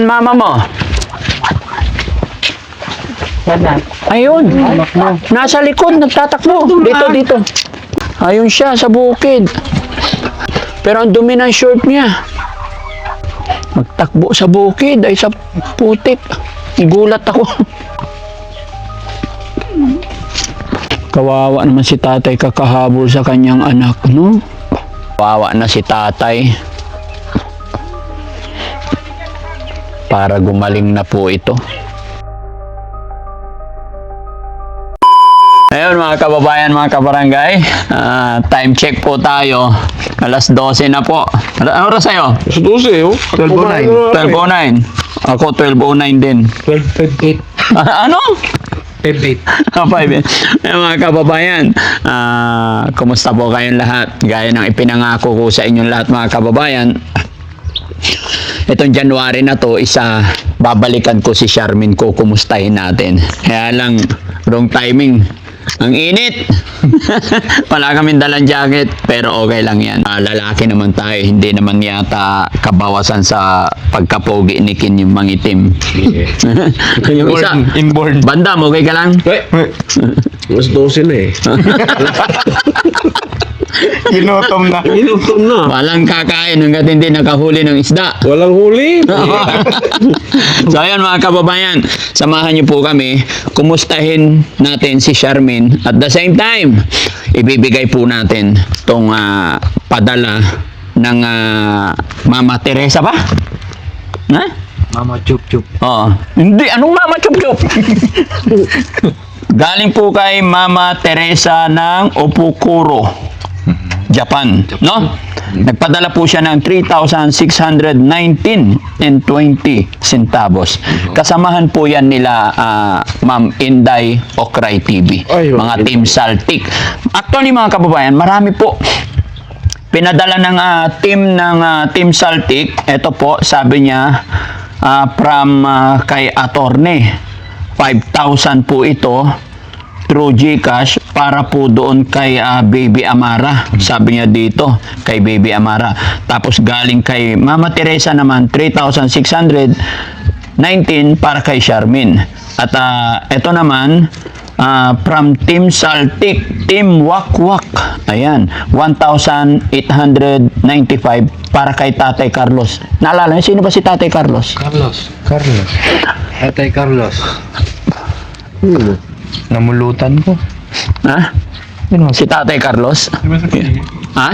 mama mo? Ayun. Nasa likod, nagtatakbo. Dito. Ayun siya, sa bukid. Pero ang dumi ng short niya. Magtakbo sa bukid, ay sa putik. Gulat ako. Kawawa naman si tatay kakahabol sa kanyang anak, no? Kawawa na si tatay. Para gumaling na po ito. Ayun mga kababayan, mga kabarangay, time check po tayo. Alas 12 na po. Ano oras sa'yo? Alas 12, oh. 12:09. 12:09. Ako 12:09 din. 12:58. Ano? 58. 5. Mga kababayan, kumusta po kayong lahat? Gaya ng ipinangako ko sa inyong lahat mga kababayan, itong January na to, babalikan ko si Charmin ko, kumustahin natin. Kaya lang, wrong timing. Ang init. Wala kaming dalang jacket, pero okay lang yan. Lalaki naman tayo, hindi naman yata kabawasan sa pagkapogi ni Kin yung mangitim. Yeah. Yung isa, Inborn. Bandam, okay ka lang? Alas 12 na eh. Ginutom na. Walang kakain hanggat hindi nakahuli ng isda. Walang huli. So ayun mga kababayan, samahan niyo po kami, kumustahin natin si Charmin. At the same time, ibibigay po natin tong padala ng Mama Teresa ba? Ha? Mama Chup Chup. Oo. Hindi, anong Mama Chup Chup? Galing po kay Mama Teresa ng Opukuro, Japan, no? Nagpadala po siya ng 3,619.20 centavos. Kasamahan po yan nila Ma'am Inday Okray TV, Ay, mga Team Saltik. Actually mga kababayan, marami po pinadala ng Team Saltik. Ito po, sabi niya from kay Attorney, 5,000 po ito through GCash para po doon kay Baby Amara. Sabi niya dito, kay Baby Amara. Tapos galing kay Mama Teresa naman, 3,619 para kay Charmin. At ito naman, from Team Saltik, Team Wakwak. Ayan, 1,895 para kay Tatay Carlos. Naalala niyo, sino ba si Tatay Carlos? Carlos. Tatay Carlos. Namulutan ko. Ha? Si Tatay Carlos? Ha?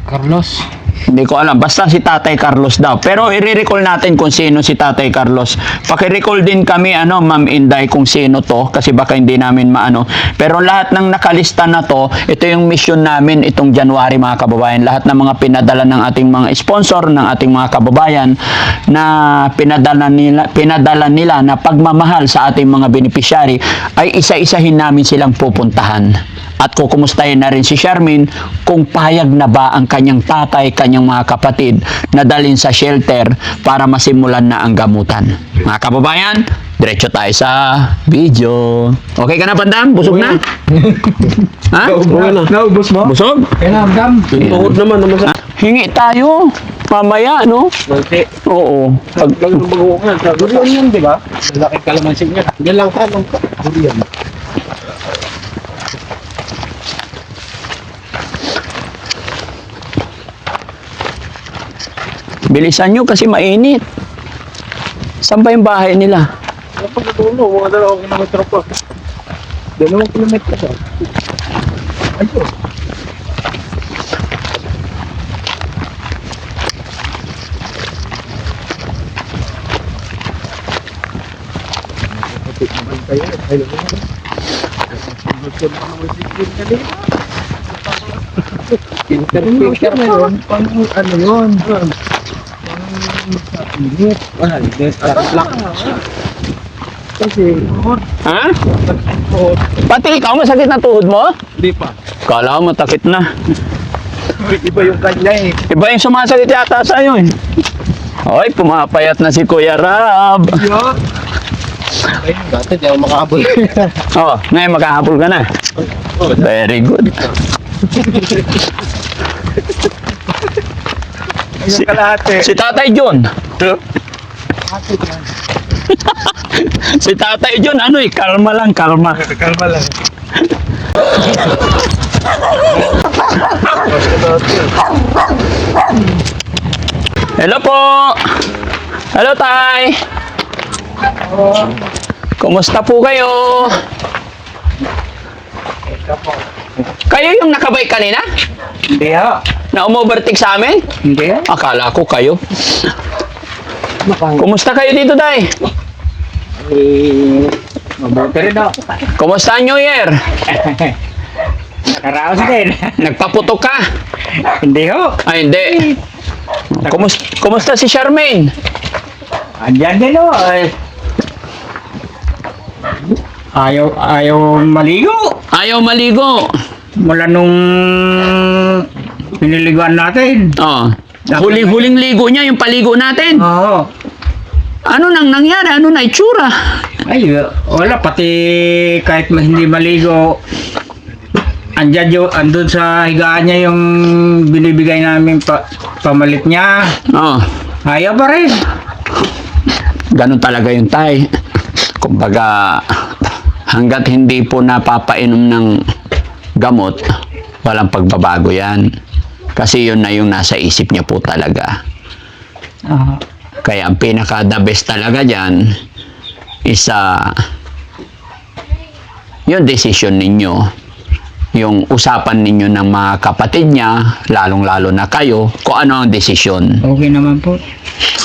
Carlos. Hindi ko alam. Basta si Tatay Carlos daw. Pero i-recall natin kung sino si Tatay Carlos. Paki-recall din kami, Ma'am Inday, kung sino to. Kasi baka hindi namin maano. Pero lahat ng nakalista na to, ito yung mission namin itong January, mga kababayan. Lahat ng mga pinadala ng ating mga sponsor, ng ating mga kababayan, na pinadala nila na pagmamahal sa ating mga beneficiary, ay isa-isahin namin silang pupuntahan. At kukumustahin na rin si Charmin kung payag na ba ang kanyang tatay, kanyang mga kapatid na dalhin sa shelter para masimulan na ang gamutan. Mga kababayan, diretso tayo sa video. Okay ka na, Bandam? Busog na? Ha? Naubos mo? Busog? Bandam. Tuhod naman. Hingi tayo. Mamaya, no? Malti. Oo. Bagungan. Durian yan, di ba? Laki kalamansin niya. Yan lang ka. Durian. Bilisan nyo kasi mainit. Saan ba yung bahay nila? Pagkatulo, mga 2 kilometro pa. 2 kilometro pa. Ayun. Interpicture na yun. Ano yun? Init. Kasi, Ha? Pati ikaw masakit na tuhod mo? hindi pa. Kala ko matakit na. Iba yung kanya eh. Iba yung sumasakit yata sa'yo eh. Oy, pumapayat na si Kuya Rab. Yeah. Ay, dati di ako makahabol. Oh, ngayon makahabol ka na. Very good. Ayun kalahati. Si Tatay John. Si Tatay John, kalma lang, kalma. Kalma lang. Hello po! Hello, Tay! Kumusta po kayo? Kayo yung nakabay kanina? Hindi ho. Na umovertake sa amin? Hindi. Akala ko kayo. Kumusta kayo dito, Tay? Mabuti rin ho. Kumusta ang New Year? Nakaraos din. Nagpaputok ka? Hindi ho. Ay, hindi. Kumusta si Charmaine? Andyan din ho. Ayaw maligo. Ayaw maligo. Mula nung piniliguan natin. Oh. Huling-huling ligo niya, yung paligo natin. Oo. Ano nang nangyari? Ano na itsura? Ay, wala. Pati kahit hindi maligo, andun sa higaan niya yung binibigay namin pamalit niya. Oh. Ayaw pa rin. Ganun talaga yung Tay. Kumbaga, hanggat hindi po napapainom ng gamot, walang pagbabago yan. Kasi yun na yung nasa isip niya po talaga. Kaya ang pinaka-the best talaga dyan is yung decision ninyo. Yung usapan ninyo ng mga kapatid niya, lalong-lalo na kayo, kung ano ang desisyon. Okay naman po.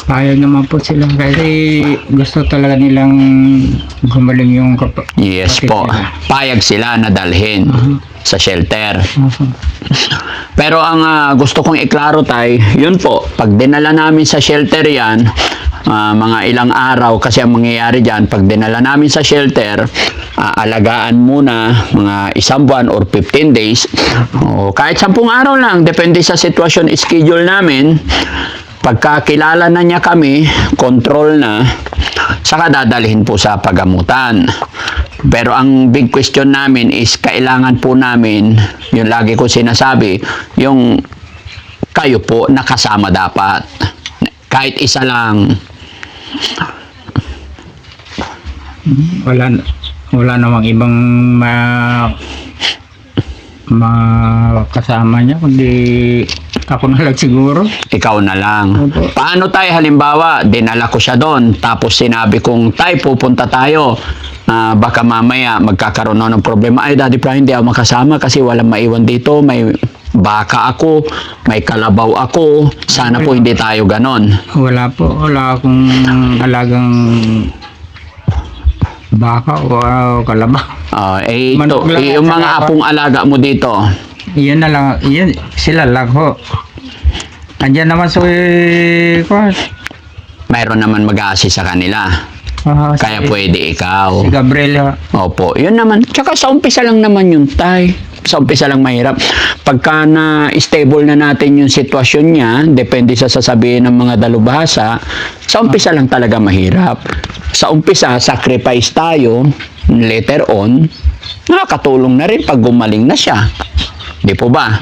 Ayaw naman po sila kasi gusto talaga nilang gumaling yung Yes kapatid po. nila. Payag sila na dalhin sa shelter. Uh-huh. Pero ang gusto kong iklaro, Tay, yun po, pag dinala namin sa shelter yan, mga ilang araw, kasi ang mangyayari dyan, pag dinala namin sa shelter, alagaan muna mga 1 buwan or 15 days, o kahit 10 araw lang, depende sa sitwasyon, schedule namin. Pagka kilala na niya kami, control na, saka dadalhin po sa pagamutan. Pero ang big question namin is kailangan po namin, yung lagi ko sinasabi, yung kayo po nakasama dapat. Kahit isa lang. Wala namang ibang kasama niya kundi ako na lang siguro. Ikaw na lang. Opo. Paano tayo halimbawa, dinala ko siya doon, tapos sinabi kong, Tay, pupunta tayo. Baka mamaya magkakaroon na ng problema. Ay, Daddy Frank, hindi ako makasama kasi walang maiwan dito. May baka ako, may kalabaw ako. Sana po hindi tayo ganon. Wala po. Wala akong alagang baka o kalabaw. Yung mga apong alaga mo dito. Iyan na lang. Iyan, sila lang ho. Andiyan naman sa Mayroon naman mag-a-assist sa kanila. Kaya pwede ikaw. Si Gabriel. Opo, yun naman. Tsaka sa umpisa lang naman yun, Tay. Sa umpisa lang mahirap. Pagka na-stable na natin yung sitwasyon niya, depende sa sasabihin ng mga dalubhasa, sa umpisa lang talaga mahirap. Sa umpisa, sacrifice tayo, later on, nakakatulong na rin pag gumaling na siya. Di po ba?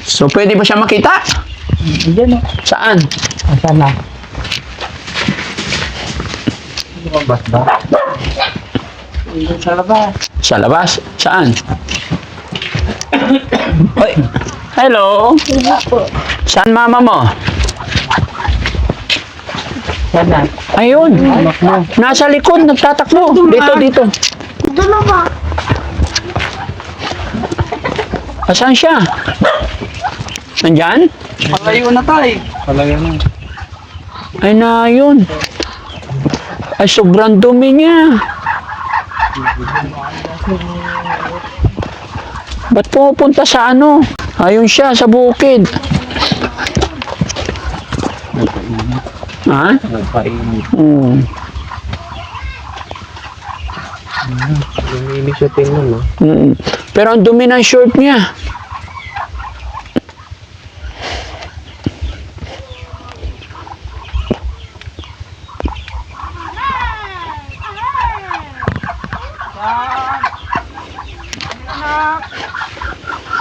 So, pwede ba siya makita? Diyan o. Saan? Asan na? Lumabas ba? Sa labas. Sa labas? Saan? Oy. Hello? Saan mama mo? Saan na? Ayun. Anak mo. Nasa likod, nagtatakbo. Dito. Dulo ba? Asan siya? Nandyan? Palayo na tayo. Palayo na. Ay na yun. Ay sobrang dumi niya. Ba't pumupunta sa ano? Ayun siya sa bukid. Ha? Nagpainit. Lumilis siya tingnan, no? Pero ang dumi ng short niya.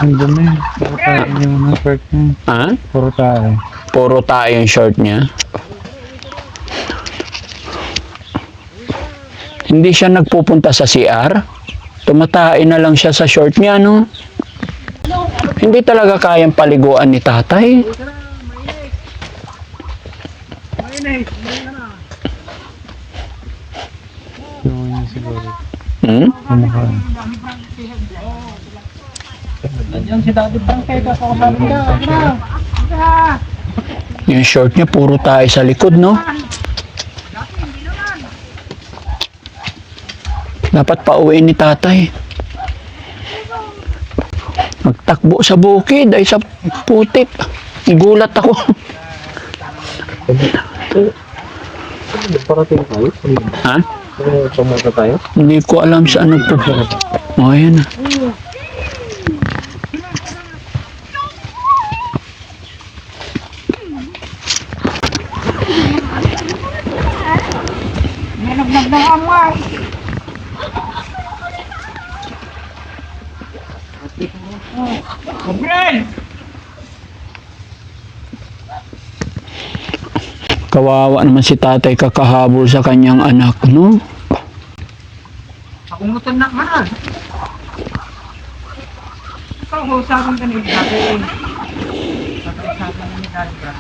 Ang dumi. Puro tayo yung mga short niya. Ha? Puro tayo. Puro tayo yung short niya. Hindi siya nagpupunta sa CR. Tumatay na lang siya sa short niya, no? Hindi talaga kayang paliguan ni tatay. Hmm? Yung short niya, puro tayo sa likod, no? Dapat pauwiin ni tatay. Magtakbo sa bukid, ay sa putik. Gulat ako. Parating tayo? Ha? Pumunta tayo? Hindi ko alam sa ano po. O, ayan na. Kawawa naman si tatay kakahabol sa kanyang anak, no? Ako mo tanak man. Ikaw ko sa akin kanina dati. Sa akin ni dati ba?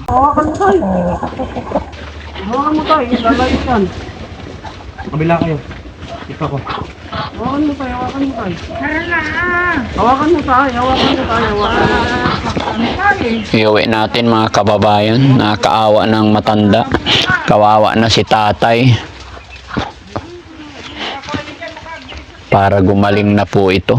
Hawakan mo tayo. Hawakan mo tayo. Lalayo yan. Kabila kayo. Ikaw ko. Hawakan mo tayo. Hawakan mo tayo. Hawakan mo tayo. Hawakan mo tayo. Hawakan mo tayo. Iuwi natin mga kababayan. Nakakaawa ng matanda. Kawawa na si tatay. Para gumaling na po ito.